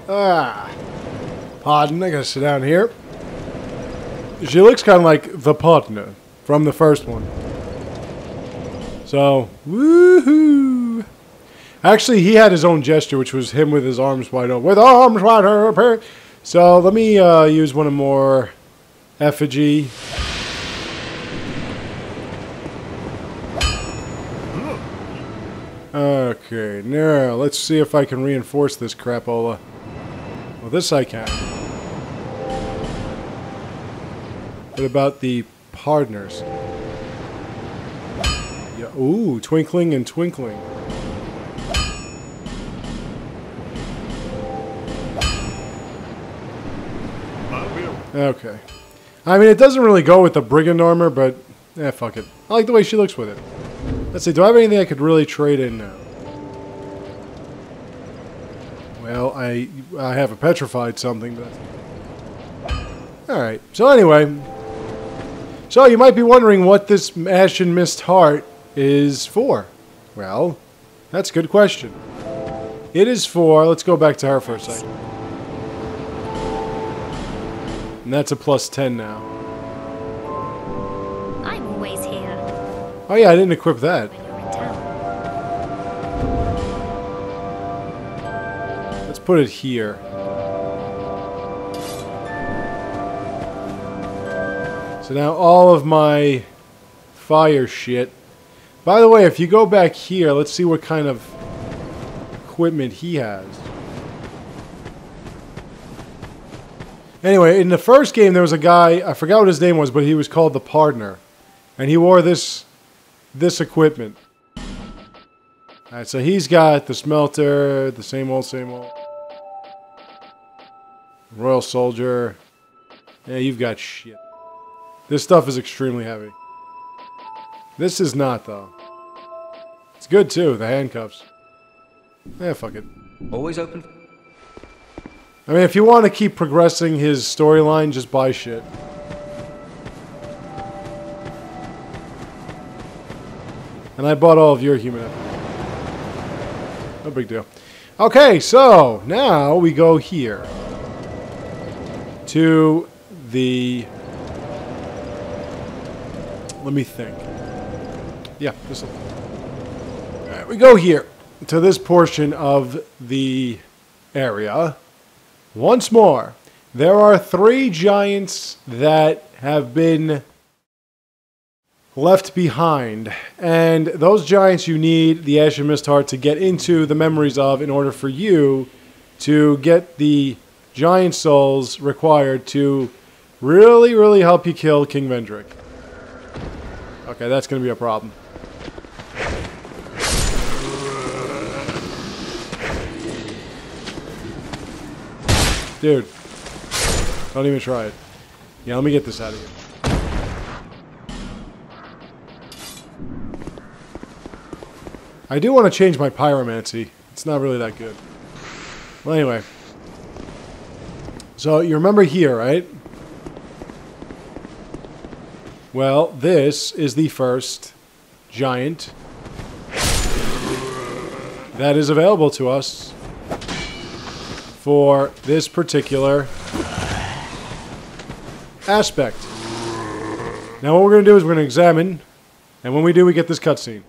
Ah. Pardon, I gotta sit down here. She looks kind of like the partner from the first one. So, woohoo! Actually, he had his own gesture, which was him with his arms wide open. With arms wide open! So, let me use one more effigy. Okay, now let's see if I can reinforce this crapola. Well, this I can. What about the partners? Yeah, ooh, twinkling and twinkling. Okay. I mean, it doesn't really go with the brigand armor, but fuck it. I like the way she looks with it. Let's see, do I have anything I could really trade in now? Well, I have a petrified something, but... Alright, so anyway... So, you might be wondering what this Ashen Mist Heart is for. Well, that's a good question. It is for... Let's go back to her for a second. And that's a plus 10 now. I'm always here. Oh yeah, I didn't equip that. When you're in town. Let's put it here. So now all of my fire shit. By the way, if you go back here, let's see what kind of equipment he has. Anyway, in the first game there was a guy, I forgot what his name was, but he was called the Partner. And he wore this equipment. Alright, so he's got the smelter, the same old, same old. Royal Soldier. Yeah, you've got shit. This stuff is extremely heavy. This is not, though. It's good, too, the handcuffs. Yeah, fuck it. Always open. I mean, if you want to keep progressing his storyline, just buy shit. And I bought all of your human effort. No big deal. Okay, so now we go here. To the... Let me think. Yeah, this will... Alright, we go here. To this portion of the area. Once more, there are 3 giants that have been left behind. And those giants you need the Ashen Mist Heart to get into the memories of in order for you to get the giant souls required to really, really help you kill King Vendrick. Okay, that's going to be a problem. Dude. Don't even try it. Yeah, let me get this out of here. I do want to change my pyromancy. It's not really that good. Well, anyway. So, you remember here, right? Well, this is the first giant that is available to us for this particular aspect. Now what we're going to do is we're going to examine, and when we do, we get this cutscene.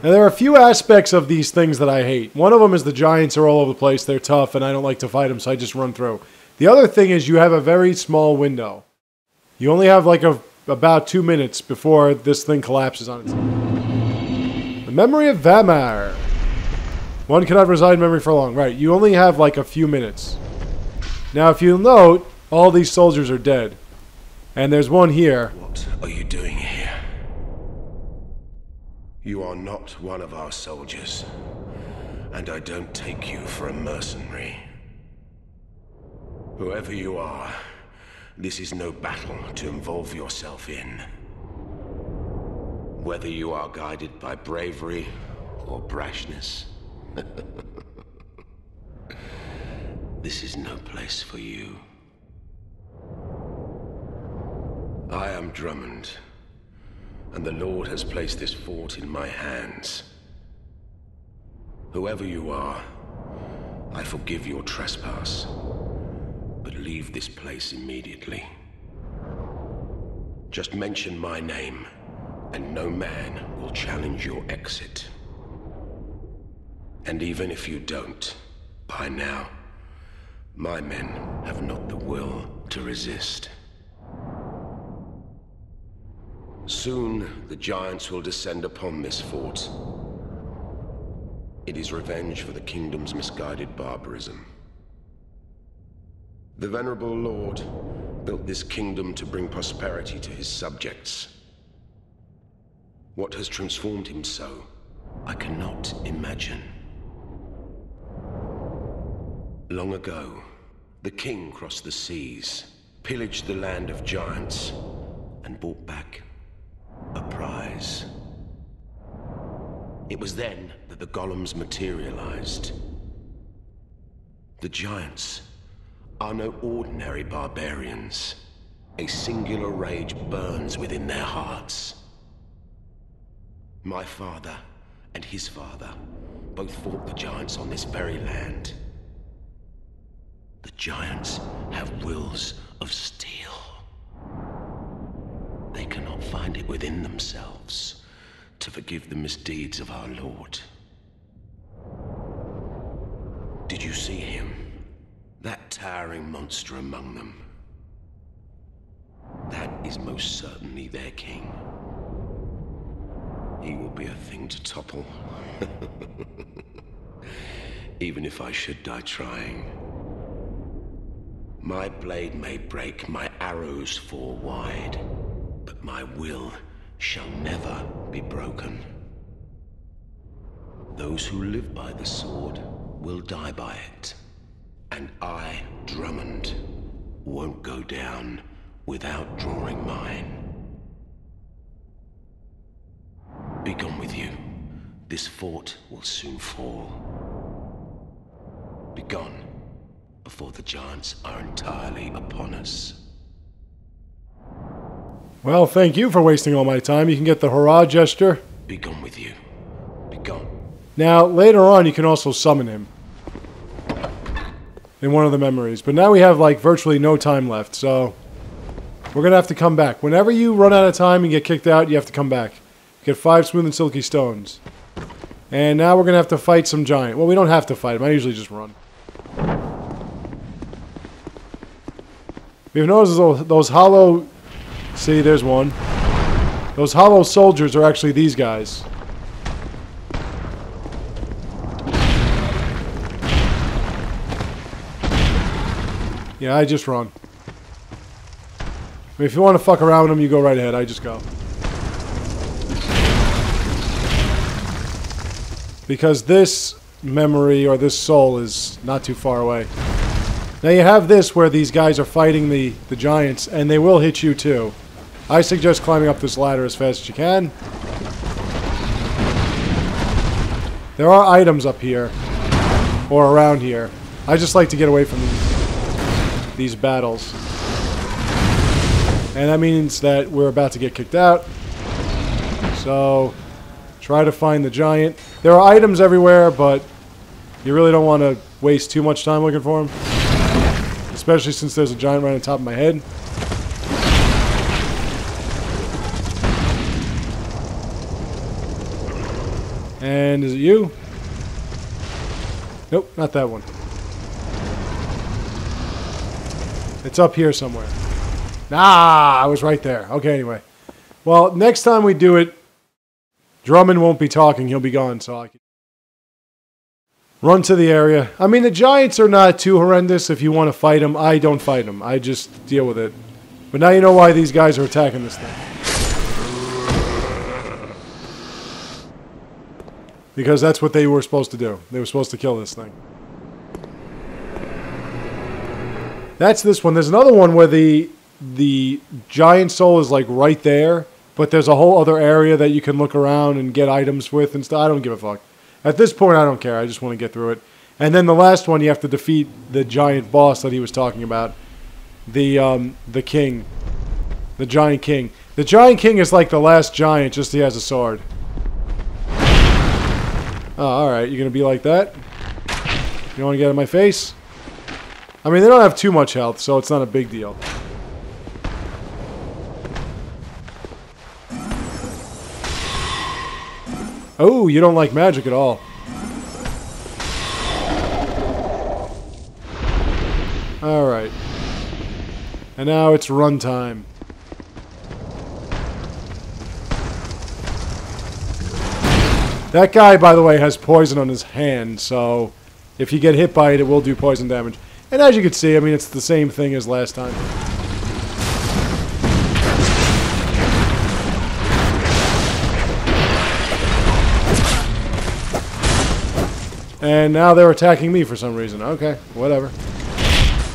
Now there are a few aspects of these things that I hate. One of them is the giants are all over the place, they're tough, and I don't like to fight them, so I just run through. The other thing is you have a very small window. You only have like about 2 minutes before this thing collapses on itself. The memory of Vamar. One cannot reside in memory for long. Right, you only have like a few minutes. Now if you'll note, all these soldiers are dead. And there's one here. What are you doing here? You are not one of our soldiers, and I don't take you for a mercenary. Whoever you are, this is no battle to involve yourself in. Whether you are guided by bravery or brashness, this is no place for you. I am Drummond, and the Lord has placed this fort in my hands. Whoever you are, I forgive your trespass. But leave this place immediately. Just mention my name, and no man will challenge your exit. And even if you don't, by now, my men have not the will to resist. Soon, the giants will descend upon this fort. It is revenge for the kingdom's misguided barbarism. The venerable lord built this kingdom to bring prosperity to his subjects. What has transformed him so, I cannot imagine. Long ago, the king crossed the seas, pillaged the land of giants, and brought back a prize. It was then that the golems materialized. The giants are no ordinary barbarians. A singular rage burns within their hearts. My father and his father both fought the giants on this very land. The giants have wills of steel. They cannot find it within themselves to forgive the misdeeds of our Lord. Did you see him? That towering monster among them. That is most certainly their king. He will be a thing to topple. Even if I should die trying. My blade may break, my arrows fall wide, but my will shall never be broken. Those who live by the sword will die by it. And I, Drummond, won't go down without drawing mine. Be gone with you. This fort will soon fall. Be gone before the giants are entirely upon us. Well, thank you for wasting all my time. You can get the hurrah gesture. Be gone with you. Be gone. Now, later on, you can also summon him. In one of the memories. But now we have, like, virtually no time left, so we're going to have to come back. Whenever you run out of time and get kicked out, you have to come back. Get 5 smooth and silky stones. And now we're going to have to fight some giant. Well, we don't have to fight him. I usually just run. We've noticed those hollow... See, there's one. Those hollow soldiers are actually these guys. Yeah, I just run. I mean, if you want to fuck around with them, you go right ahead. I just go. Because this memory, or this soul, is not too far away. Now you have this where these guys are fighting the giants, and they will hit you too. I suggest climbing up this ladder as fast as you can. There are items up here, or around here. I just like to get away from these battles. And that means that we're about to get kicked out. So, try to find the giant. There are items everywhere, but you really don't want to waste too much time looking for them. Especially since there's a giant right on top of my head. And is it you? Nope, not that one. It's up here somewhere. Nah, I was right there. Okay, anyway. Well, next time we do it, Drummond won't be talking. He'll be gone, so I can run to the area. I mean, the giants are not too horrendous. If you want to fight them, I don't fight them. I just deal with it. But now you know why these guys are attacking this thing. Because that's what they were supposed to do. They were supposed to kill this thing. That's this one. There's another one where the giant soul is like right there, but there's a whole other area that you can look around and get items with and stuff. I don't give a fuck. At this point, I don't care. I just want to get through it. And then the last one, you have to defeat the giant boss that he was talking about. The king. The giant king. The giant king is like the last giant, just he has a sword. Oh, alright. You're gonna be like that? You don't want to get in my face? I mean, they don't have too much health, so it's not a big deal. Oh, you don't like magic at all. Alright. And now it's run time. That guy, by the way, has poison on his hand, so if you get hit by it, it will do poison damage. And as you can see, I mean, it's the same thing as last time. And now they're attacking me for some reason. Okay, whatever.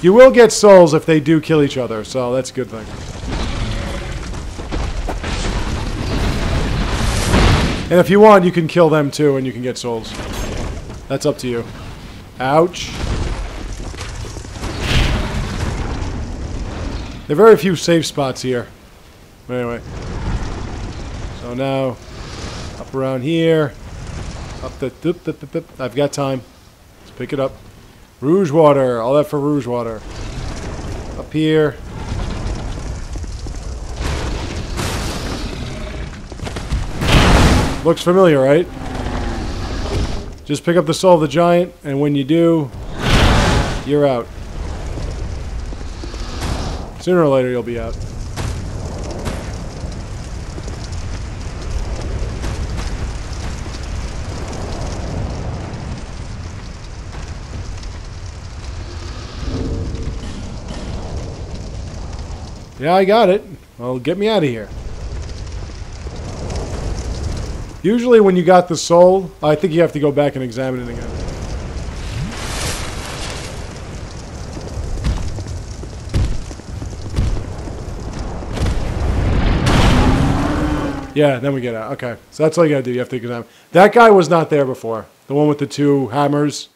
You will get souls if they do kill each other, so that's a good thing. And if you want, you can kill them too, and you can get souls. That's up to you. Ouch. There are very few safe spots here. But anyway. So now, up around here. Up the... I've got time. Let's pick it up. Rouge water. All that for rouge water. Up here. Looks familiar, right? Just pick up the soul of the giant, and when you do, you're out. Sooner or later, you'll be out. Yeah, I got it. Well, get me out of here. Usually when you got the soul, I think you have to go back and examine it again. Yeah, then we get out. Okay, so that's all you gotta do. You have to examine. That guy was not there before. The one with the two hammers.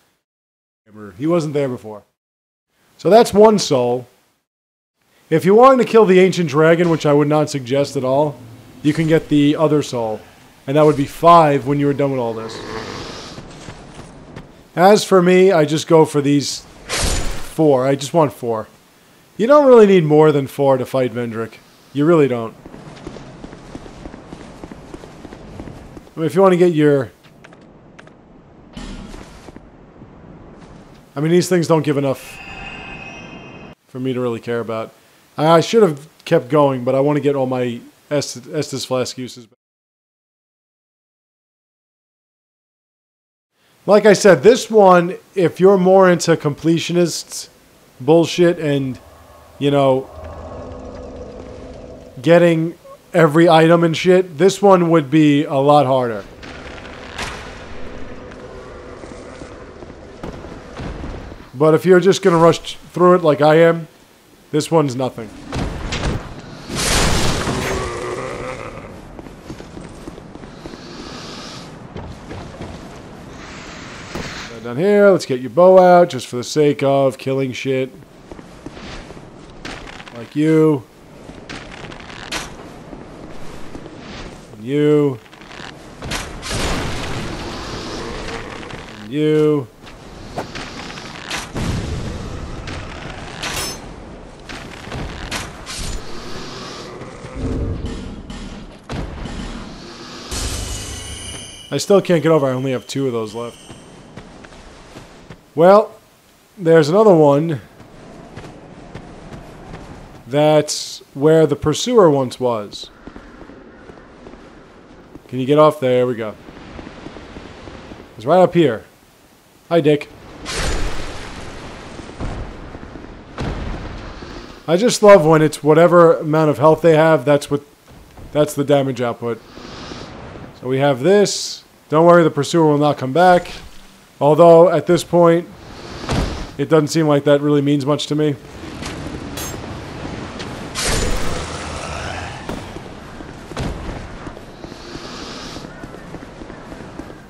He wasn't there before. So that's one soul. If you wanted to kill the ancient dragon, which I would not suggest at all, you can get the other soul. And that would be 5 when you were done with all this. As for me, I just go for these 4. I just want 4. You don't really need more than 4 to fight Vendrick. You really don't. I mean, if you want to get your... I mean, these things don't give enough for me to really care about. I should have kept going, but I want to get all my Estus Flask uses back. Like I said, this one, if you're more into completionist bullshit and, you know, getting every item and shit, this one would be a lot harder. But if you're just going to rush through it like I am, this one's nothing. Down here, let's get your bow out just for the sake of killing shit. Like you. And you. And you. I still can't get over. I only have 2 of those left. Well, there's another one. That's where the pursuer once was. Can you get off? There we go. It's right up here. Hi, Dick. I just love when it's whatever amount of health they have, that's the damage output. So we have this. Don't worry, the pursuer will not come back. Although, at this point, it doesn't seem like that really means much to me.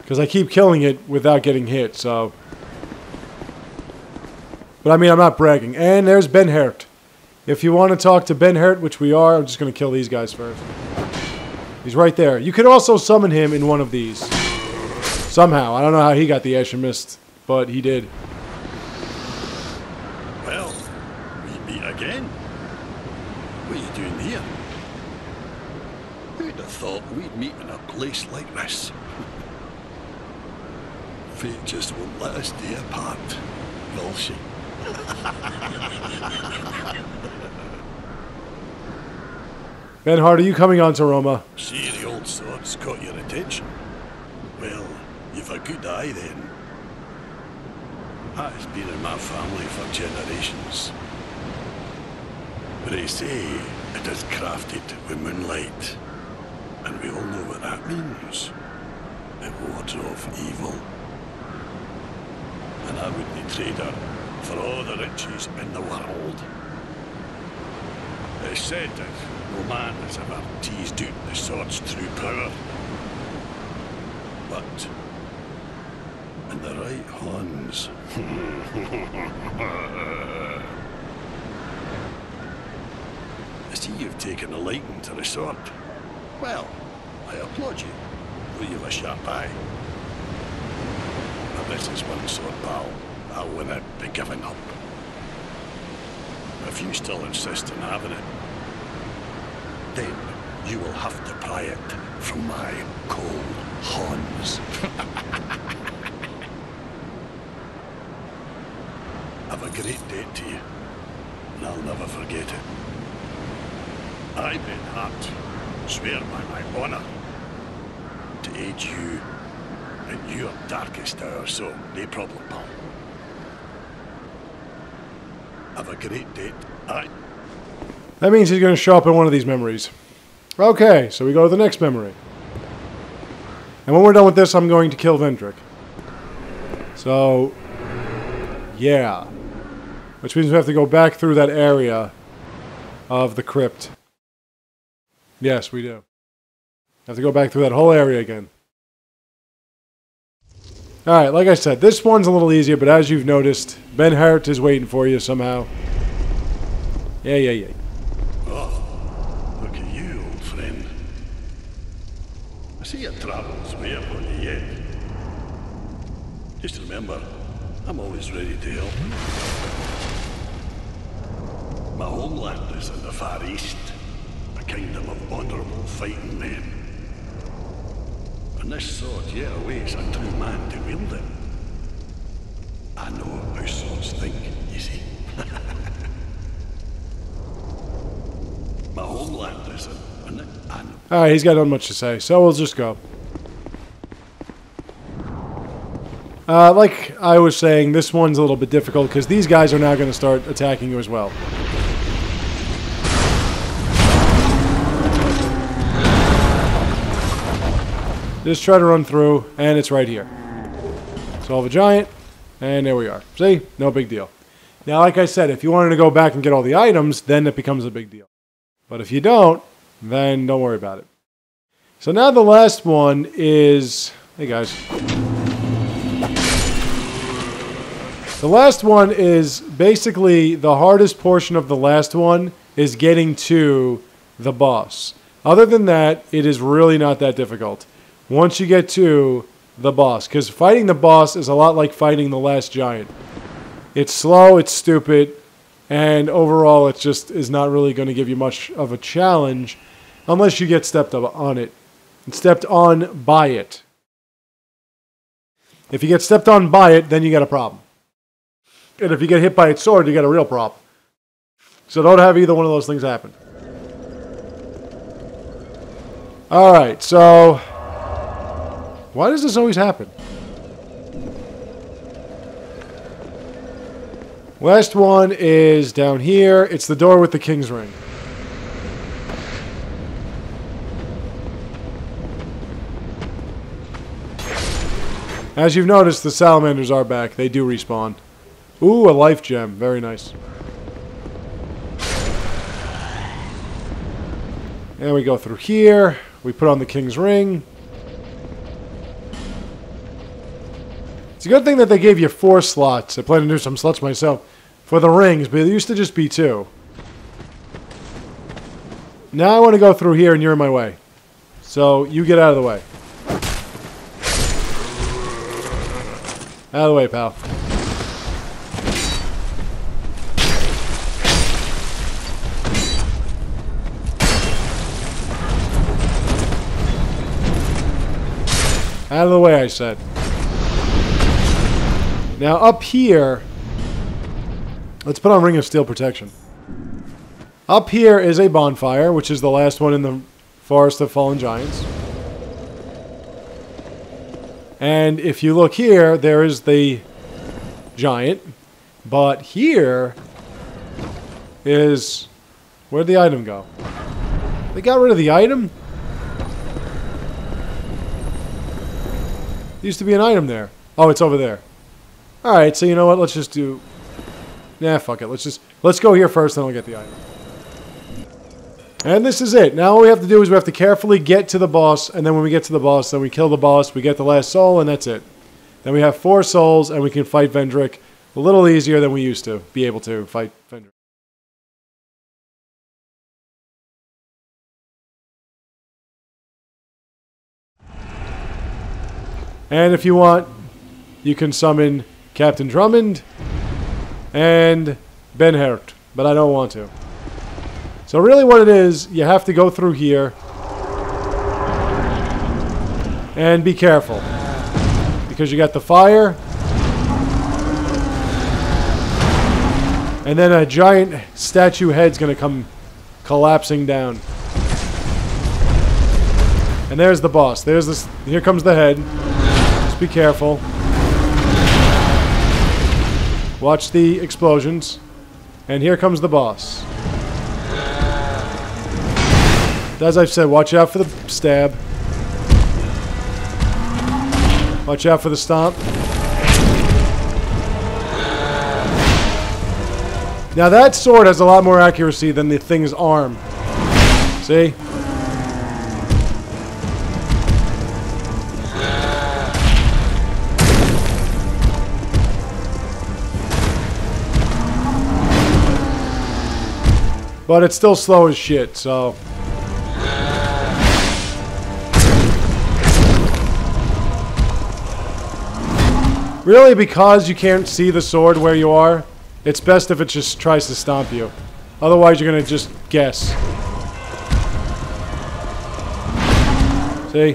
Because I keep killing it without getting hit, so... But I mean, I'm not bragging. And there's Benhert. If you want to talk to Benhert, which we are, I'm just going to kill these guys first. He's right there. You can also summon him in one of these. Somehow. I don't know how he got the Ashen Mist, but he did. Well, we meet again. What are you doing here? Who'd have thought we'd meet in a place like this? Fate just won't let us stay apart, will she? Ben Hart, are you coming on to Roma? See, the old sword's caught your attention. Well, you've a good eye then. That's been in my family for generations. They say it is crafted with moonlight. And we all know what that means. It wards off evil. And I wouldn't trade her for all the riches in the world. It's said that no man has ever teased out the sword's true power. But in the right hands. I see you've taken a liking to the sword. Well, I applaud you, though you've a sharp eye. But this is one sword, pal. I wouldn't be giving up. If you still insist on having it, then you will have to pry it from my cold hands. I've a great debt to you, and I'll never forget it. I, Ben Hart, swear by my honor to aid you in your darkest hour, so no problem, pal. Have a great date. Aye. That means he's going to show up in one of these memories. Okay, so we go to the next memory. And when we're done with this, I'm going to kill Vendrick. So, yeah. Which means we have to go back through that area of the crypt. Yes, we do. Have to go back through that whole area again. Alright, like I said, this one's a little easier, but as you've noticed, Ben Hart is waiting for you somehow. Yeah. Oh, look at you, old friend. I see your travels way up on you yet. Just remember, I'm always ready to help. My homeland is in the Far East, a kingdom of honourable fighting men. And this sword yet awaits a true man to wield it. I know how swords think, you see. My homeland is in... I know. Alright, he's got not much to say, so we'll just go. Like I was saying, this one's a little bit difficult because these guys are now going to start attacking you as well. Just try to run through, and it's right here. Solve a giant, and there we are. See? No big deal. Now, like I said, if you wanted to go back and get all the items, then it becomes a big deal. But if you don't, then don't worry about it. So now the last one is... Hey, guys. The last one is basically the hardest portion of the last one is getting to the boss. Other than that, it is really not that difficult. Once you get to the boss. Because fighting the boss is a lot like fighting the last giant. It's slow, it's stupid, and overall it just is not really going to give you much of a challenge unless you get stepped up on it. And stepped on by it. If you get stepped on by it, then you got a problem. And if you get hit by its sword, you got a real problem. So don't have either one of those things happen. Alright, so... Why does this always happen? Last one is down here. It's the door with the king's ring. As you've noticed, the salamanders are back. They do respawn. Ooh, a life gem. Very nice. And we go through here. We put on the king's ring. It's a good thing that they gave you 4 slots. I plan to do some slots myself for the rings, but it used to just be 2. Now I want to go through here and you're in my way. So you get out of the way. Out of the way, pal. Out of the way, I said. Now, up here... Let's put on Ring of Steel protection. Up here is a bonfire, which is the last one in the Forest of Fallen Giants. And if you look here, there is the giant. But here is... Where'd the item go? They got rid of the item? There used to be an item there. Oh, it's over there. Alright, so you know what? Let's just do... Nah, fuck it. Let's go here first, then I'll get the item. And this is it. Now all we have to do is we have to carefully get to the boss, and then when we get to the boss, then we kill the boss, we get the last soul, and that's it. Then we have 4 souls, and we can fight Vendrick a little easier than we used to be able to fight Vendrick. And if you want, you can summon Captain Drummond and Ben Hert, but I don't want to. So really what it is, you have to go through here and be careful because you got the fire and then a giant statue head's going to come collapsing down. And there's the boss. There's this. Here comes the head. Just be careful. Watch the explosions. And here comes the boss. As I've said, watch out for the stab. Watch out for the stomp. Now that sword has a lot more accuracy than the thing's arm. See? But it's still slow as shit, so... Really, because you can't see the sword where you are, it's best if it just tries to stomp you. Otherwise, you're going to just guess. See?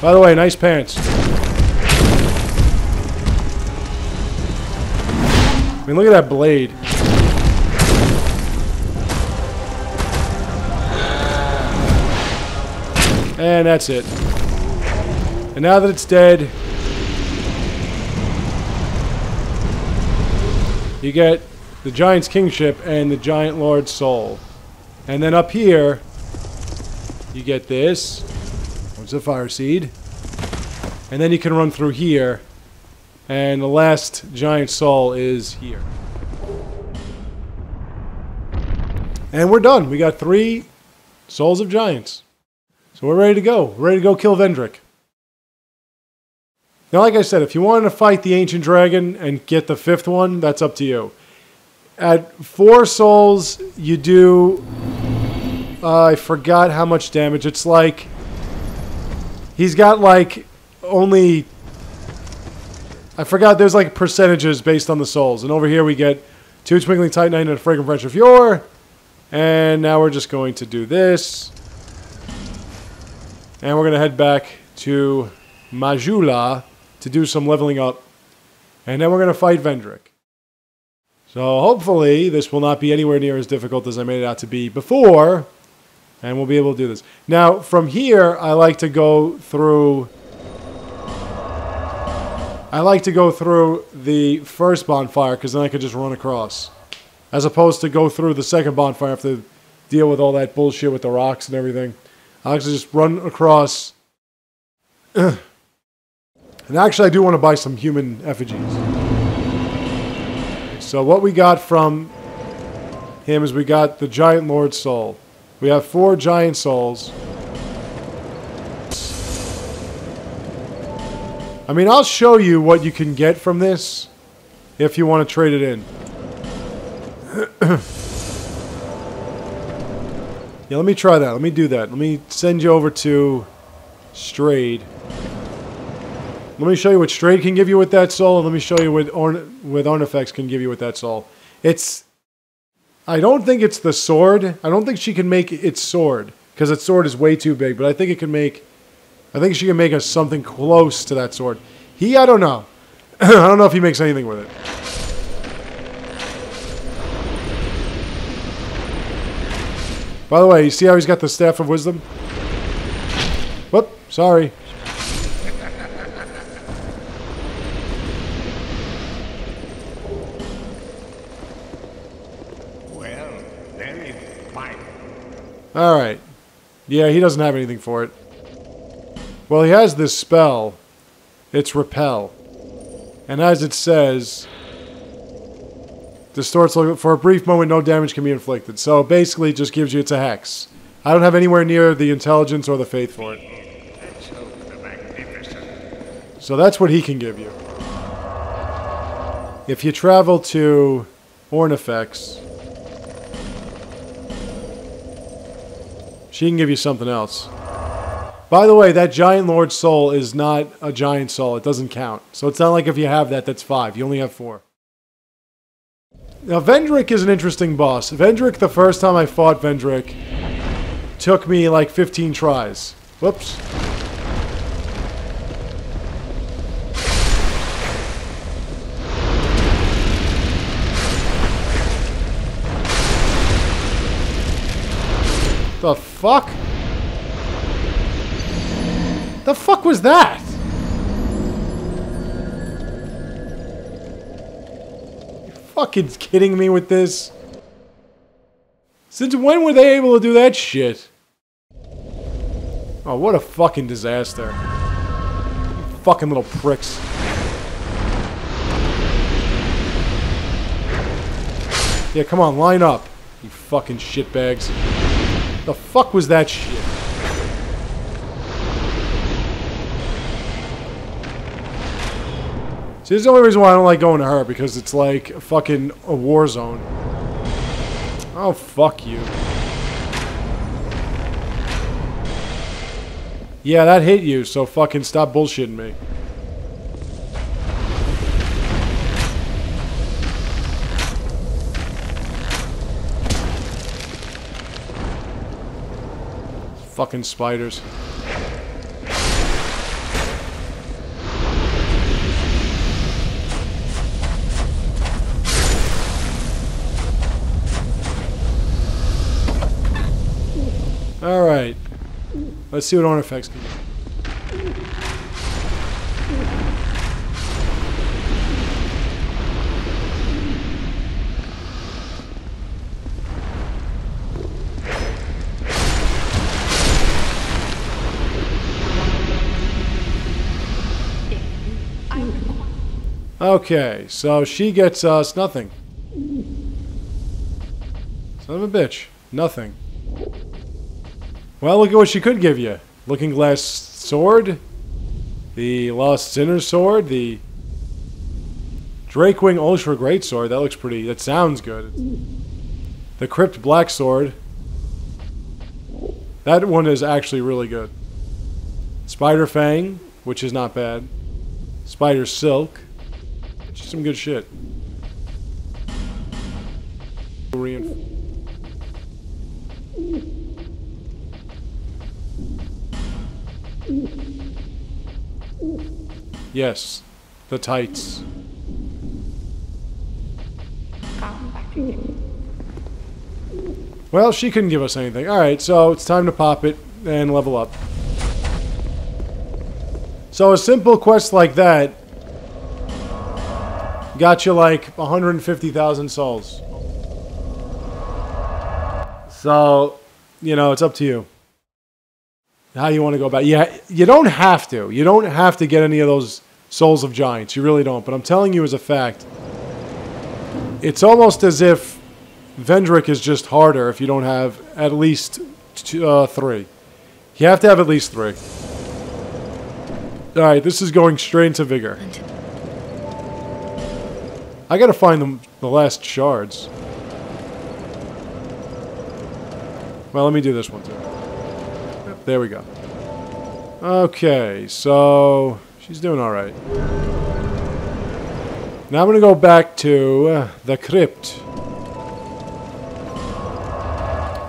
By the way, nice pants. I mean, look at that blade. And that's it. And now that it's dead, you get the Giant's Kingship and the Giant Lord's Soul. And then up here, you get this. What's a fire seed? And then you can run through here. And the last Giant Soul is here. And we're done. We got 3 Souls of Giants. So we're ready to go. We're ready to go kill Vendrick. Now, like I said, if you want to fight the Ancient Dragon and get the 5th one, that's up to you. At 4 souls, you do... I forgot how much damage. It's like... He's got, like, only... I forgot, there's, like, percentages based on the souls. And over here we get 2 Twinkling Titanite and a Fragrant Branch of Yore. And now we're just going to do this. And we're going to head back to Majula to do some leveling up. And then we're going to fight Vendrick. So hopefully this will not be anywhere near as difficult as I made it out to be before. And we'll be able to do this. Now, from here, I like to go through the first bonfire, because then I could just run across. As opposed to go through the second bonfire, I have to deal with all that bullshit with the rocks and everything. I like to just run across. And actually, I do want to buy some human effigies. So what we got from him is we got the Giant Lord's Soul. We have 4 Giant Souls. I mean, I'll show you what you can get from this if you want to trade it in. Yeah, let me try that. Let me do that. Let me send you over to Strayed. Let me show you what Straight can give you with that soul, and let me show you what Ornifex can give you with that soul. It's... I don't think it's the sword. I don't think she can make its sword, because its sword is way too big, but I think it can make... I think she can make us something close to that sword. I don't know. I don't know if he makes anything with it. By the way, you see how he's got the Staff of Wisdom? Whoop, sorry. Well, very fine. Alright. Yeah, he doesn't have anything for it. Well, he has this spell. It's Repel. And as it says, distorts for a brief moment, no damage can be inflicted. So basically, it just gives you, it's a hex. I don't have anywhere near the intelligence or the faith for it. Let's hope the magnificent. So that's what he can give you. If you travel to Ornifex, she can give you something else. By the way, that Giant Lord soul is not a giant soul. It doesn't count. So it's not like if you have that, that's 5. You only have 4. Now, Vendrick is an interesting boss. Vendrick, the first time I fought Vendrick, took me like 15 tries. Whoops. The fuck? The fuck was that? You fucking kidding me with this? Since when were they able to do that shit? Oh, what a fucking disaster. You fucking little pricks. Yeah, come on, line up. You fucking shitbags. The fuck was that shit? See, this is the only reason why I don't like going to her, because it's like fucking a war zone. Oh, fuck you. Yeah, that hit you, so fucking stop bullshitting me. Fucking spiders. Alright. Let's see what Ornifex can do. Okay, so she gets us nothing. Son of a bitch. Nothing. Well, look at what she could give you. Looking Glass Sword. The Lost Sinner's Sword. The Drakewing Ultra Great Sword. That looks pretty... That sounds good. The Crypt Black Sword. That one is actually really good. Spider Fang, which is not bad. Spider Silk. Which is some good shit. Yes, the tights. Well, she couldn't give us anything. Alright, so it's time to pop it and level up. So a simple quest like that got you like 150,000 souls. So, you know, it's up to you. How you want to go about it. Yeah, you don't have to. You don't have to get any of those Souls of Giants. You really don't. But I'm telling you as a fact, it's almost as if Vendrick is just harder if you don't have at least 3. You have to have at least 3. Alright, this is going straight into Vigor. I gotta find the last shards. Well, let me do this one too. There we go. Okay, so She's doing alright. Now I'm going to go back to the crypt.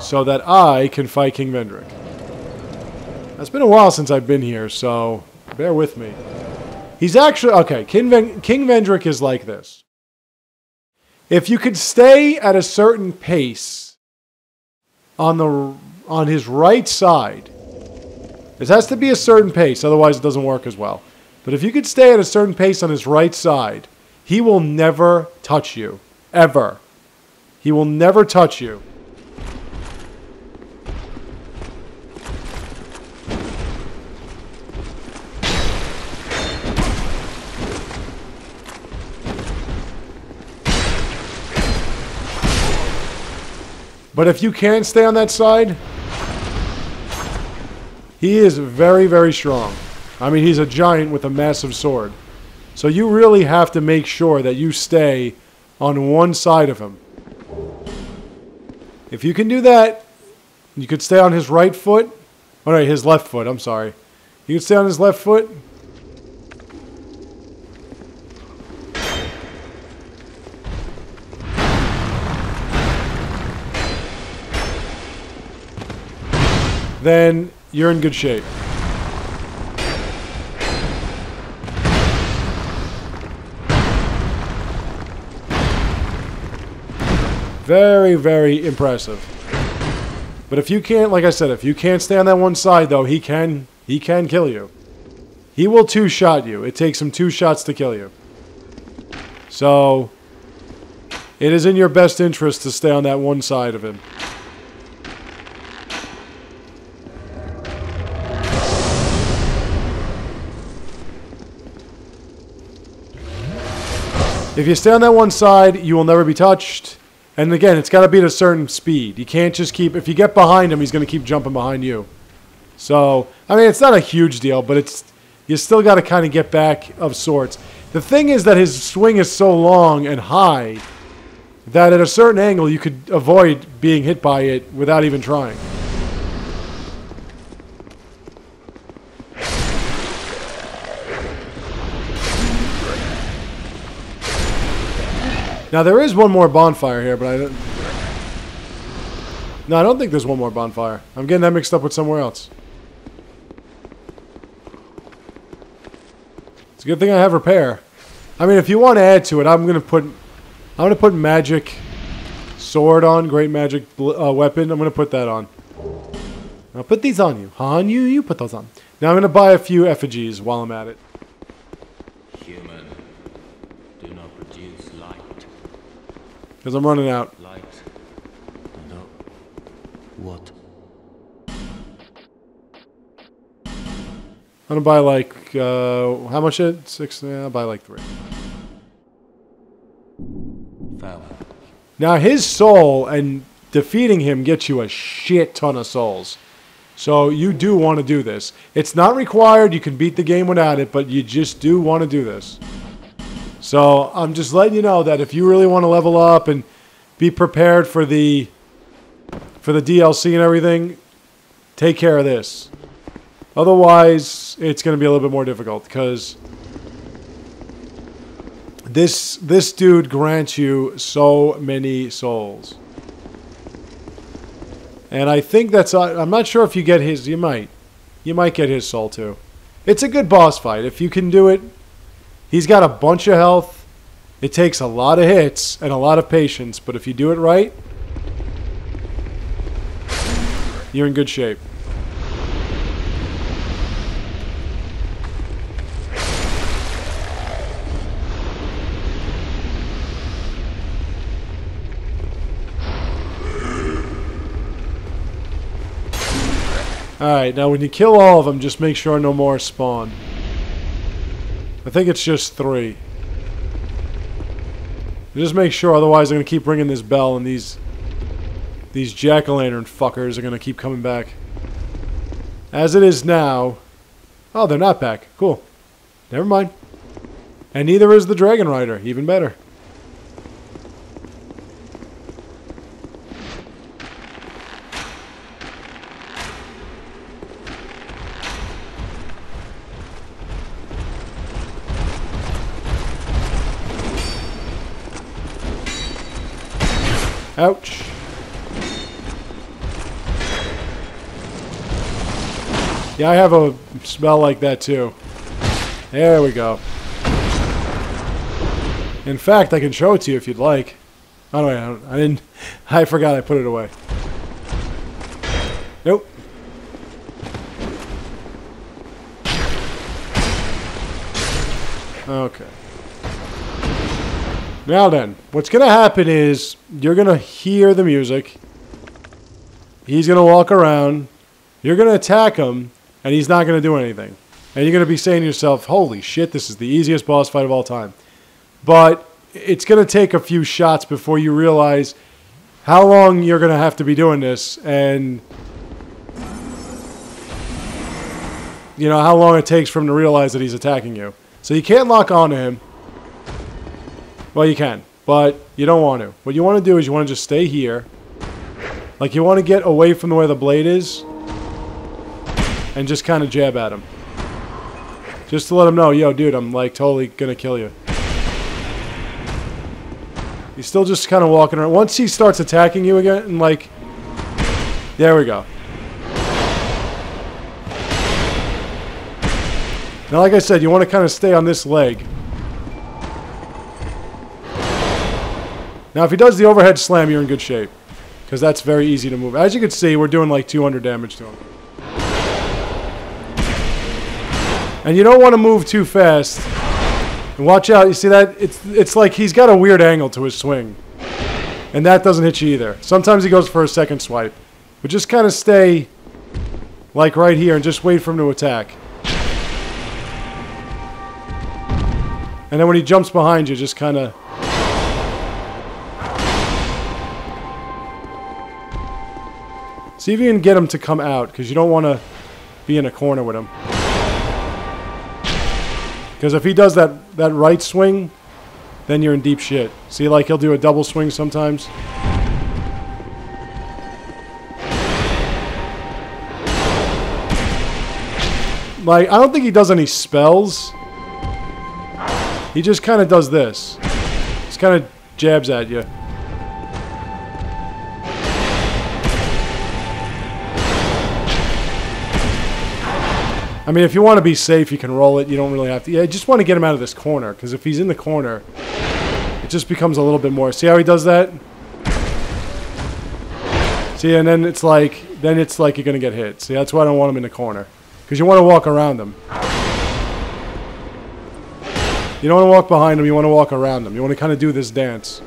So that I can fight King Vendrick. It's been a while since I've been here, so bear with me. He's actually... Okay, King Vendrick is like this. If you could stay at a certain pace on his right side... This has to be a certain pace, otherwise it doesn't work as well. But if you could stay at a certain pace on his right side, he will never touch you. Ever. He will never touch you. But if you can't stay on that side, he is very, very strong. I mean, he's a giant with a massive sword. So you really have to make sure that you stay on one side of him. If you can do that, you could stay on his right foot. Oh, no, his left foot, I'm sorry. You can stay on his left foot. Then you're in good shape. Very, very impressive. But if you can't, like I said, if you can't stay on that one side, though, he can kill you. He will two-shot you. It takes him 2 shots to kill you. So, it is in your best interest to stay on that one side of him. If you stay on that one side, you will never be touched. And again, it's got to be at a certain speed. You can't just keep... If you get behind him, he's going to keep jumping behind you. So, I mean, it's not a huge deal, but it's... You still got to kind of get back of sorts. The thing is that his swing is so long and high that at a certain angle, you could avoid being hit by it without even trying. Now, there is one more bonfire here, but I don't... No, I don't think there's one more bonfire. I'm getting that mixed up with somewhere else. It's a good thing I have repair. I mean, if you want to add to it, I'm going to put magic sword on, great magic weapon. I'm going to put that on. I'll put these on you. Han, you put those on. Now I'm going to buy a few effigies while I'm at it. Human, do not produce light. Because I'm running out. Light. No. What? I'm going to buy like, how much is it? 6? Yeah, I'll buy like 3. Found. Now his soul and defeating him gets you a shit ton of souls. So you do want to do this. It's not required. You can beat the game without it, but you just do want to do this. So I'm just letting you know that if you really want to level up and be prepared for the DLC and everything, take care of this. Otherwise, it's going to be a little bit more difficult because this dude grants you so many souls. And I think that's... I'm not sure if you get his... You might get his soul too. It's a good boss fight. If you can do it... He's got a bunch of health. It takes a lot of hits and a lot of patience. But if you do it right... You're in good shape. Alright, now when you kill all of them, just make sure no more spawn. I think it's just 3. Just make sure, otherwise I'm going to keep ringing this bell and these jack-o'-lantern fuckers are going to keep coming back. As it is now... Oh, they're not back. Cool. Never mind. And neither is the Dragon Rider. Even better. Ouch. Yeah, I have a spell like that too. There we go. In fact, I can show it to you if you'd like. Oh no, I didn't. I forgot I put it away. Nope. Okay. Now then, what's going to happen is you're going to hear the music. He's going to walk around. You're going to attack him, and he's not going to do anything. And you're going to be saying to yourself, holy shit, this is the easiest boss fight of all time. But it's going to take a few shots before you realize how long you're going to have to be doing this, and you know how long it takes for him to realize that he's attacking you. So you can't lock onto him. Well, you can, but you don't want to. What you want to do is you want to just stay here. Like, you want to get away from where the blade is and just kind of jab at him. Just to let him know, yo, dude, I'm like totally going to kill you. He's still just kind of walking around. Once he starts attacking you again, and like, there we go. Now, like I said, you want to kind of stay on this leg. Now, if he does the overhead slam, you're in good shape. Because that's very easy to move. As you can see, we're doing like 200 damage to him. And you don't want to move too fast. And watch out, you see that? It's like he's got a weird angle to his swing. And that doesn't hit you either. Sometimes he goes for a second swipe. But just kind of stay like right here and just wait for him to attack. And then when he jumps behind you, just kind of... see if you can get him to come out, because you don't want to be in a corner with him. Because if he does that right swing, then you're in deep shit. See, like, he'll do a double swing sometimes. Like, I don't think he does any spells. He just kind of does this. Just kind of jabs at you. I mean, if you want to be safe, you can roll it. You don't really have to. Yeah, you just want to get him out of this corner, because if he's in the corner, it just becomes a little bit more. See how he does that? See, and then it's like you're going to get hit. See, that's why I don't want him in the corner, because you want to walk around him. You don't want to walk behind him. You want to walk around him. You want to kind of do this dance.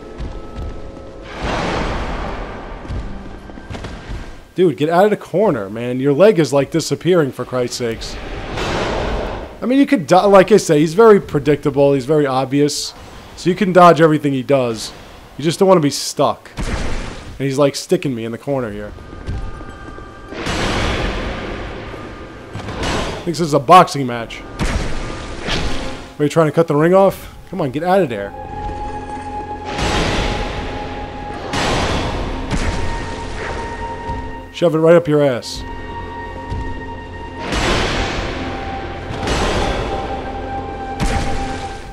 Dude, get out of the corner, man. Your leg is like disappearing, for Christ's sakes. I mean, you could, like I say, he's very predictable. He's very obvious. So you can dodge everything he does. You just don't want to be stuck. And he's like sticking me in the corner here. Thinks this is a boxing match. Are you trying to cut the ring off? Come on, get out of there. Shove it right up your ass.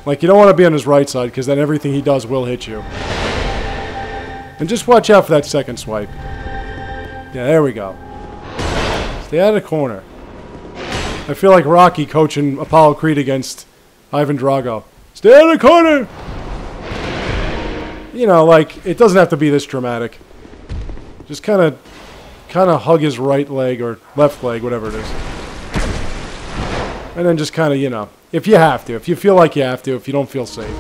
Like, you don't want to be on his right side, because then everything he does will hit you. And just watch out for that second swipe. Yeah, there we go. Stay out of the corner. I feel like Rocky coaching Apollo Creed against Ivan Drago. Stay out of the corner! You know, like, it doesn't have to be this dramatic. Just kind of hug his right leg or left leg, whatever it is. And then just kind of, you know, if you have to. If you feel like you have to, if you don't feel safe.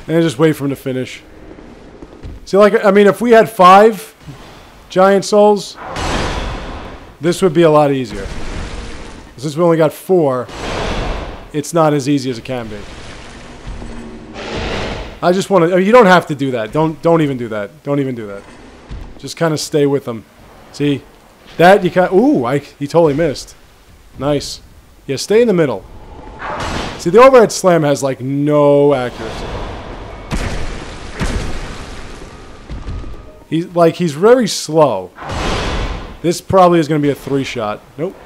And then just wait for him to finish. See, like, I mean, if we had 5 giant souls, this would be a lot easier. Since we only got 4, it's not as easy as it can be. I just want to... I mean, you don't have to do that. Don't even do that. Don't even do that. Just kind of stay with them. See? That you can't... Ooh, he totally missed. Nice. Yeah, stay in the middle. See, the overhead slam has, like, no accuracy. He's very slow. This probably is going to be a 3-shot. Nope.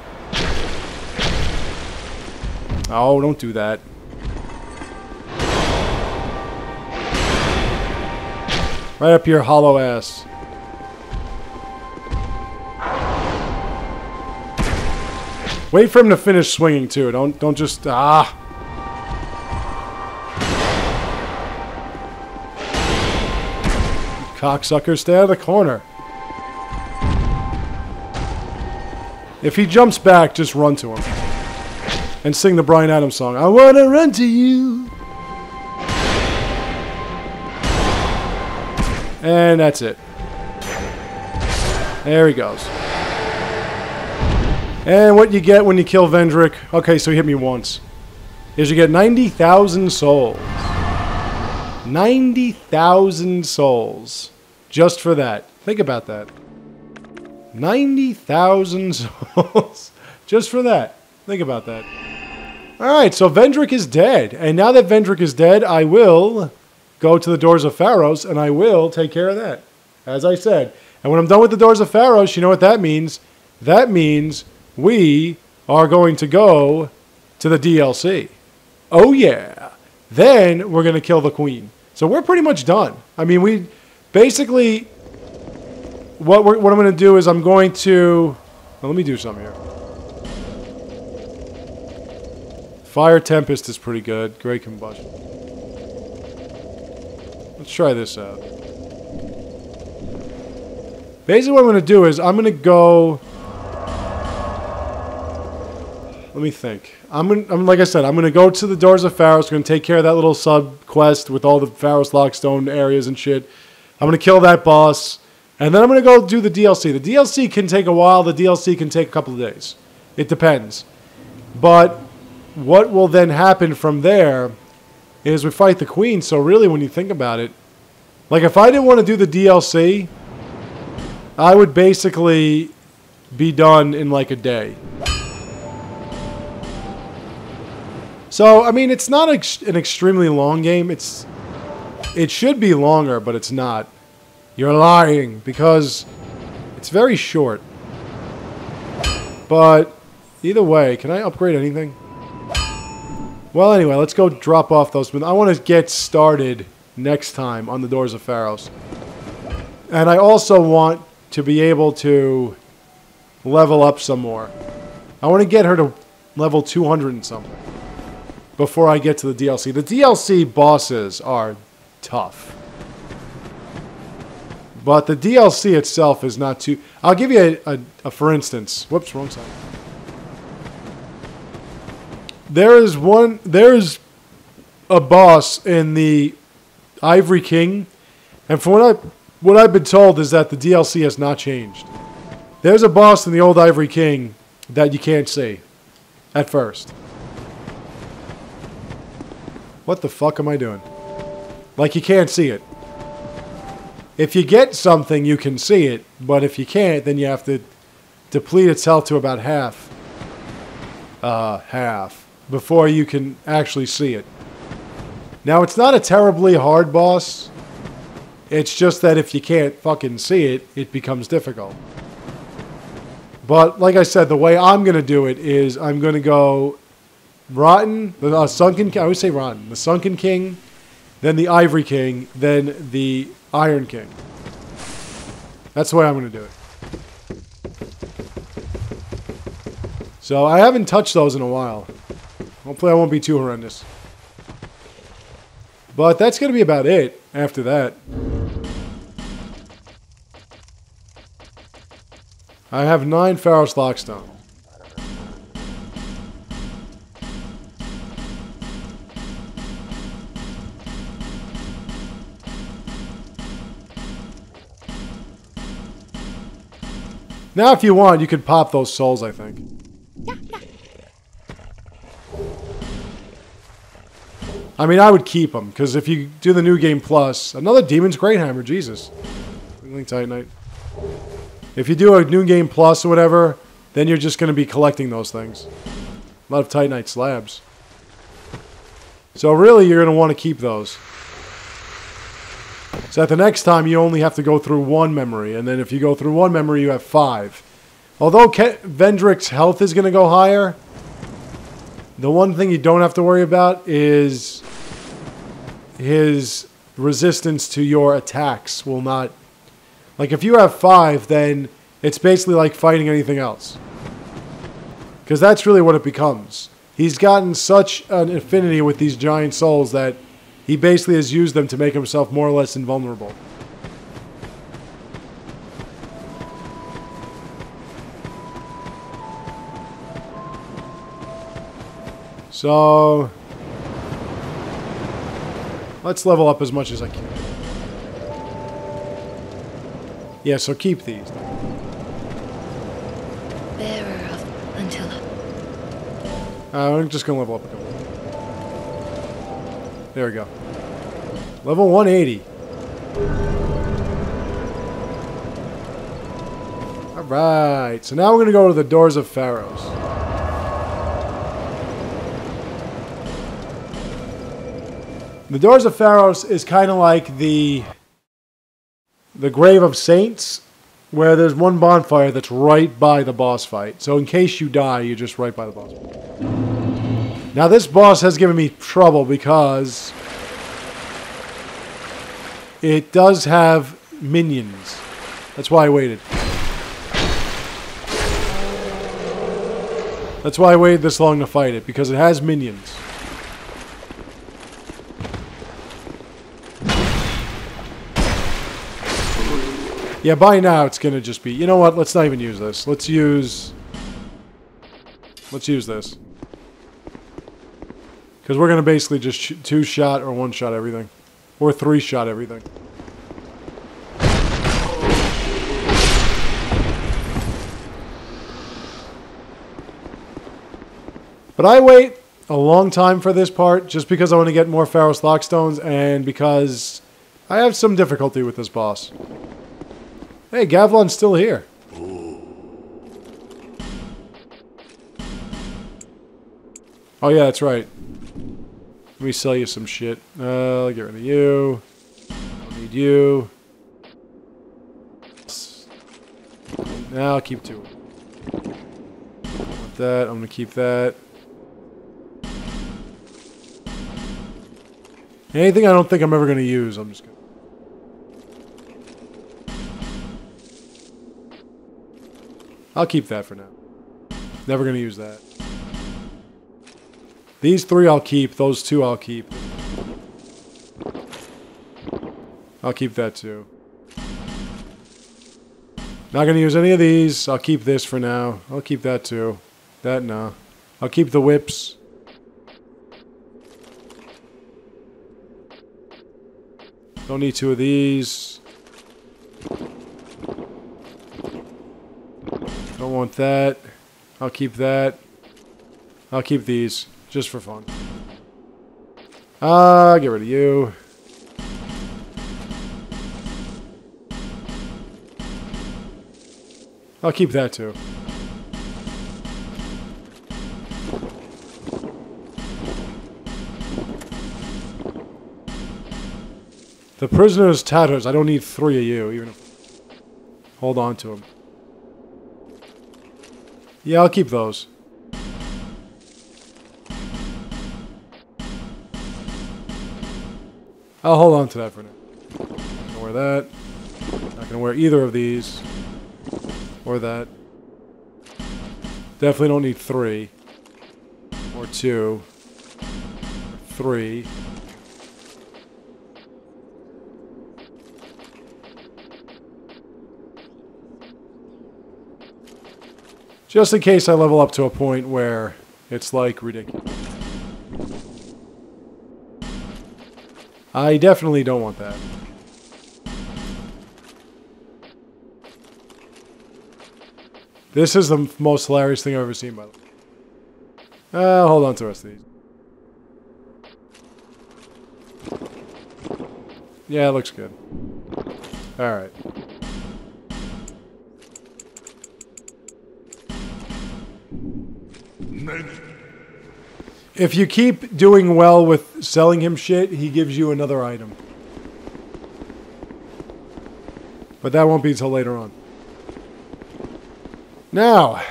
Oh, don't do that. Right up your hollow ass. Wait for him to finish swinging too. Don't just Cocksucker, stay out of the corner. If he jumps back, just run to him. And sing the Bryan Adams song. I wanna run to you. And that's it. There he goes. And what you get when you kill Vendrick, okay, so he hit me once, is you get 90,000 souls. 90,000 souls. Just for that. Think about that. 90,000 souls. Just for that. Think about that. Alright, so Vendrick is dead. And now that Vendrick is dead, I will go to the Doors of Pharos, and I will take care of that. As I said. And when I'm done with the Doors of Pharos, you know what that means? That means we are going to go to the DLC. Oh yeah. Then we're going to kill the Queen. So we're pretty much done. I mean, we basically, what I'm going to do is I'm going to, well, let me do something here. Fire Tempest is pretty good. Great Combustion. Let's try this out. Basically what I'm going to do is I'm going to go, let me think. Like I said, I'm going to go to the Doors of Pharos. Going to take care of that little sub quest with all the Pharos Lockstone areas and shit. I'm going to kill that boss. And then I'm going to go do the DLC. The DLC can take a while. The DLC can take a couple of days. It depends. But what will then happen from there is we fight the Queen. So really, when you think about it, like if I didn't want to do the DLC, I would basically be done in like a day. So, I mean, it's not an extremely long game. It should be longer, but it's not. You're lying, because it's very short. But, either way, can I upgrade anything? Well, anyway, let's go drop off those. I want to get started next time on the Doors of Pharos. And I also want to be able to level up some more. I want to get her to level 200 and something before I get to the DLC. The DLC bosses are tough. But the DLC itself is not too... I'll give you a for instance. Whoops, wrong side. There's a boss in the Ivory King, and from what I've been told is that the DLC has not changed. There's a boss in the old Ivory King that you can't see at first. What the fuck am I doing? Like, you can't see it. If you get something, you can see it, but if you can't, then you have to deplete its health to about half. Half. Before you can actually see it. Now, it's not a terribly hard boss. It's just that if you can't fucking see it, it becomes difficult. But, like I said, the way I'm going to do it is I'm going to go Rotten, the Sunken King, I always say Rotten, the Sunken King, then the Ivory King, then the Iron King. That's the way I'm going to do it. So, I haven't touched those in a while. Hopefully I won't be too horrendous. But that's going to be about it after that. I have 9 Pharos Lockstone. Now if you want, you could pop those souls, I think. I mean, I would keep them, because if you do the New Game Plus, another Demon's Great Hammer, Jesus. Titanite. If you do a New Game Plus or whatever, then you're just going to be collecting those things. A lot of Titanite slabs. So really, you're going to want to keep those. So at the next time, you only have to go through 1 memory, and then if you go through 1 memory, you have 5. Although Vendrick's health is going to go higher, the one thing you don't have to worry about is his resistance to your attacks will not... Like, if you have 5, then it's basically like fighting anything else. Because that's really what it becomes. He's gotten such an affinity with these giant souls that he basically has used them to make himself more or less invulnerable. So... let's level up as much as I can. Yeah, so keep these. Bearer of Antilla. I'm just going to level up a couple. There we go. Level 180. Alright, so now we're going to go to the Doors of Pharaohs. The Doors of Pharaohs is kind of like the Grave of Saints, where there's one bonfire that's right by the boss fight. So in case you die, you're just right by the boss fight. Now this boss has given me trouble because it does have minions. That's why I waited. That's why I waited this long to fight it, because it has minions. Yeah, by now it's gonna just be... You know what? Let's not even use this. Let's use this. Because we're gonna basically just 2-shot or 1-shot everything. Or 3-shot everything. But I wait a long time for this part just because I want to get more Pharaoh's Lockstones and because I have some difficulty with this boss. Hey, Gavlon's still here. Oh yeah, that's right. Let me sell you some shit. I'll get rid of you. Don't need you. Now I'll keep 2. Want that. I'm gonna keep that. Anything I don't think I'm ever gonna use, I'm just gonna... I'll keep that for now. Never gonna use that. These 3 I'll keep. Those 2 I'll keep. I'll keep that too. Not gonna use any of these. I'll keep this for now. I'll keep that too. That, no. I'll keep the whips. Don't need 2 of these. Don't want that. I'll keep that. I'll keep these. Just for fun. Get rid of you. I'll keep that too. The prisoner's tatters. I don't need 3 of you, even if... Hold on to them. Yeah, I'll keep those. I'll hold on to that for now. Not gonna wear that. Not gonna wear either of these. Or that. Definitely don't need 3. Or 2. Or 3. Just in case I level up to a point where it's like ridiculous. I definitely don't want that. This is the most hilarious thing I've ever seen, by the way. I'll hold on to the rest of these. Yeah, it looks good. Alright. If you keep doing well with selling him shit, he gives you another item. But that won't be until later on. Now,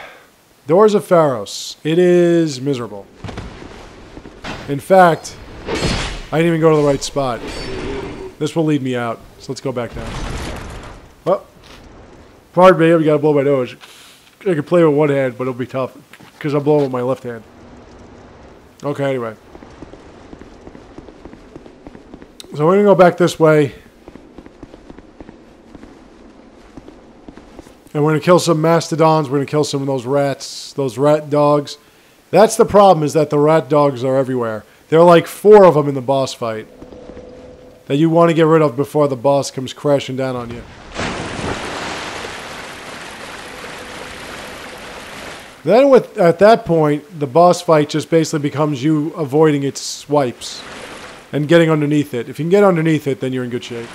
Doors of Pharaohs. It is miserable. In fact, I didn't even go to the right spot. This will lead me out. So let's go back down. Oh. Pardon me, I gotta blow my nose. I can play with one hand, but it'll be tough. Because I'm blowing with my left hand. Okay, anyway. So we're gonna go back this way. And we're gonna kill some mastodons. We're gonna kill some of those rats. Those rat dogs. That's the problem, is that the rat dogs are everywhere. There are like 4 of them in the boss fight. That you want to get rid of before the boss comes crashing down on you. Then at that point, the boss fight just basically becomes you avoiding its swipes. And getting underneath it. If you can get underneath it, then you're in good shape.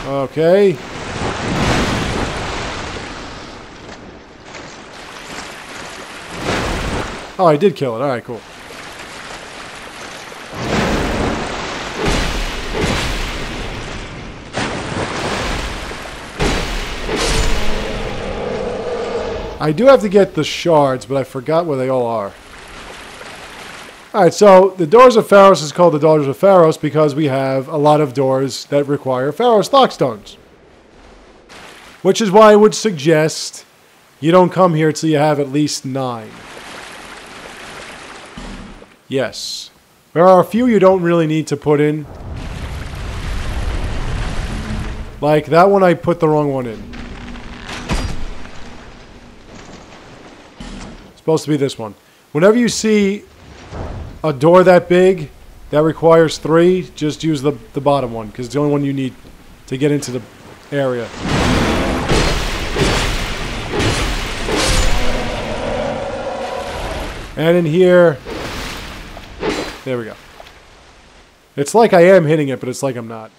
Okay. Oh, I did kill it. Alright, cool. I do have to get the shards, but I forgot where they all are. Alright, so the Doors of Pharos is called the Doors of Pharos because we have a lot of doors that require Pharos lockstones. Which is why I would suggest you don't come here till you have at least 9. Yes. There are a few you don't really need to put in. Like that one, I put the wrong one in. It's supposed to be this one. Whenever you see a door that big that requires 3, just use the bottom one, because it's the only one you need to get into the area. And in here... There we go. It's like I am hitting it, but it's like I'm not.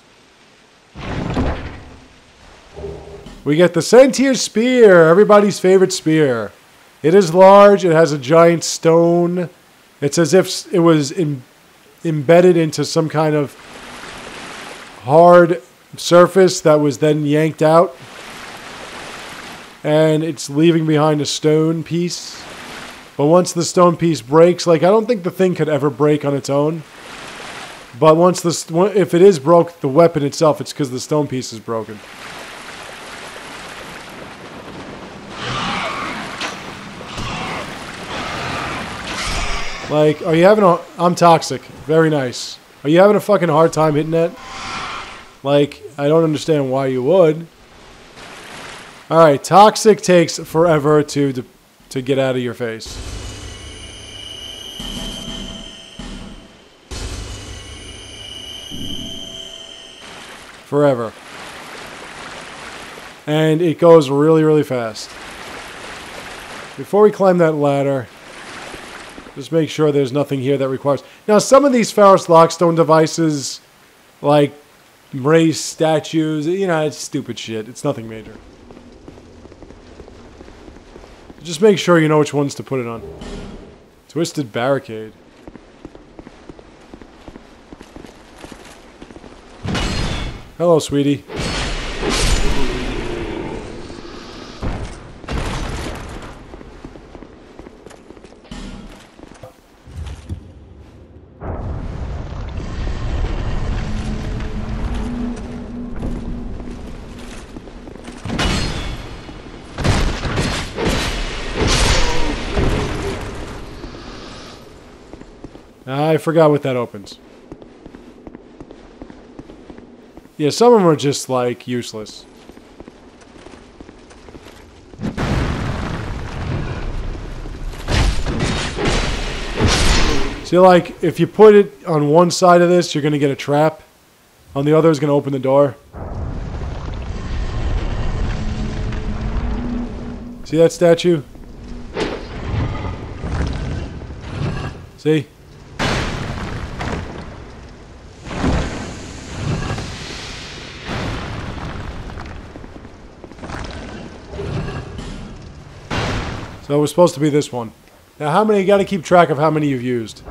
We get the Sentier Spear, everybody's favorite spear. It is large, it has a giant stone. It's as if it was embedded into some kind of hard surface that was then yanked out. And it's leaving behind a stone piece. But once the stone piece breaks, like I don't think the thing could ever break on its own. But once if it is broke, the weapon itself, it's because the stone piece is broken. Like, are you having a... I'm toxic. Very nice. Are you having a fucking hard time hitting that? Like, I don't understand why you would. Alright, toxic takes forever to get out of your face. Forever. And it goes really, really fast. Before we climb that ladder, just make sure there's nothing here that requires... Now, some of these Pharos Lockstone devices, like raised statues, you know, it's stupid shit. It's nothing major. Just make sure you know which ones to put it on. Twisted Barricade. Hello, sweetie. I forgot what that opens. Yeah, some of them are just, like, useless. See, like, if you put it on one side of this, you're going to get a trap. On the other, it's going to open the door. See that statue? See? So it was supposed to be this one. Now how many, you got to keep track of how many you've used.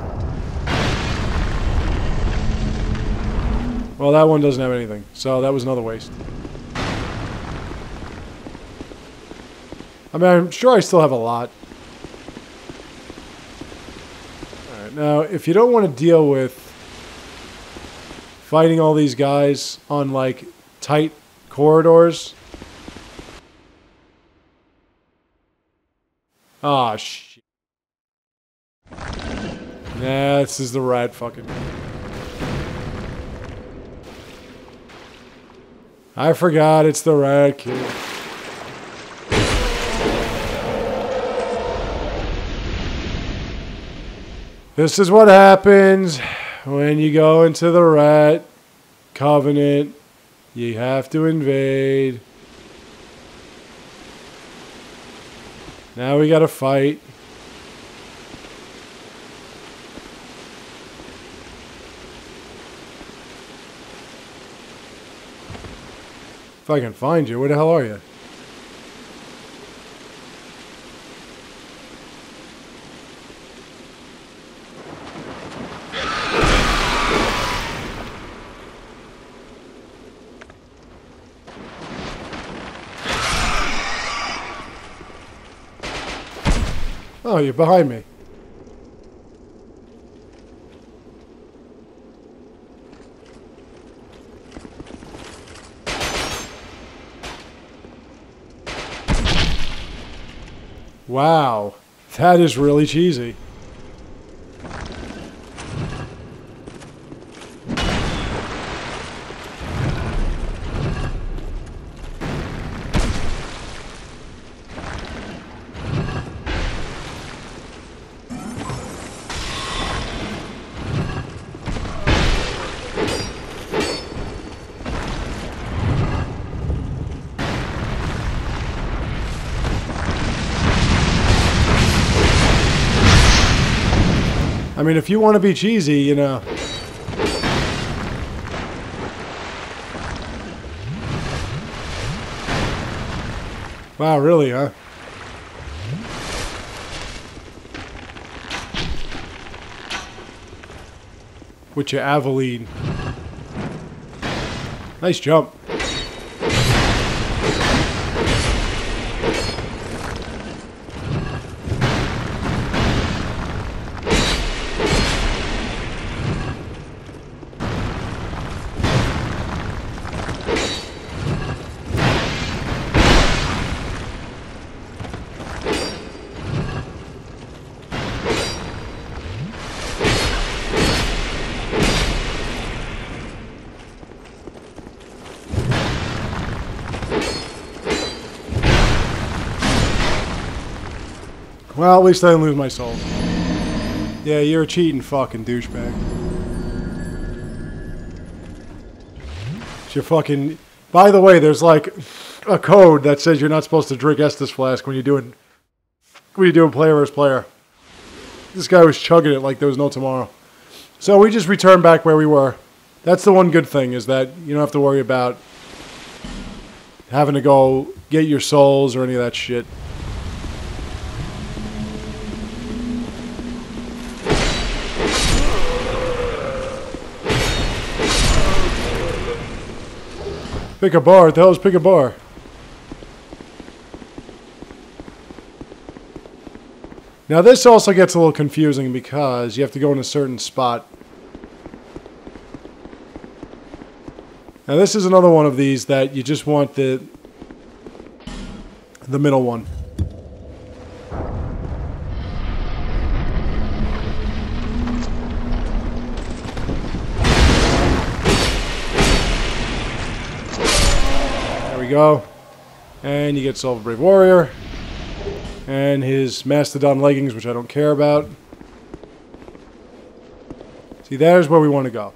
Well, that one doesn't have anything, so that was another waste. I mean, I'm sure I still have a lot. Alright. Now, if you don't want to deal with fighting all these guys on, like, tight corridors... Ah, shit. Nah, this is the rat fucking... I forgot it's the rat kid. This is what happens when you go into the rat covenant. You have to invade. Now we gotta fight. If I can find you, where the hell are you? Oh, you're behind me. Wow, that is really cheesy. I mean, if you want to be cheesy, you know. Wow, really, huh? With your Aveline. Nice jump. Well, at least I didn't lose my soul. Yeah, you're a cheating fucking douchebag. It's your fucking... By the way, there's like a code that says you're not supposed to drink Estus Flask when you're doing player versus player. This guy was chugging it like there was no tomorrow. So we just returned back where we were. That's the one good thing, is that you don't have to worry about having to go get your souls or any of that shit. Pick a bar. What the hell is pick a bar? Now this also gets a little confusing because you have to go in a certain spot. Now this is another one of these that you just want the middle one. Go, and you get Soul of a Brave Warrior and his Mastodon leggings, which I don't care about. See, there's where we want to go.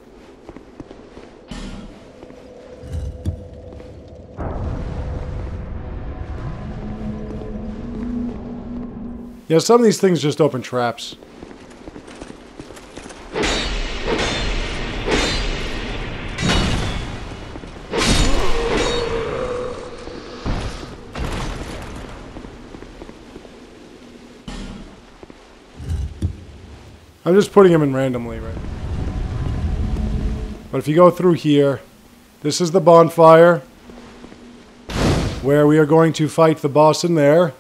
Yeah, some of these things just open traps. I'm just putting them in randomly, right? But if you go through here, this is the bonfire, where we are going to fight the boss in there.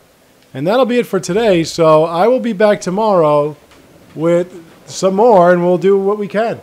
And that'll be it for today, so I will be back tomorrow with some more, and we'll do what we can.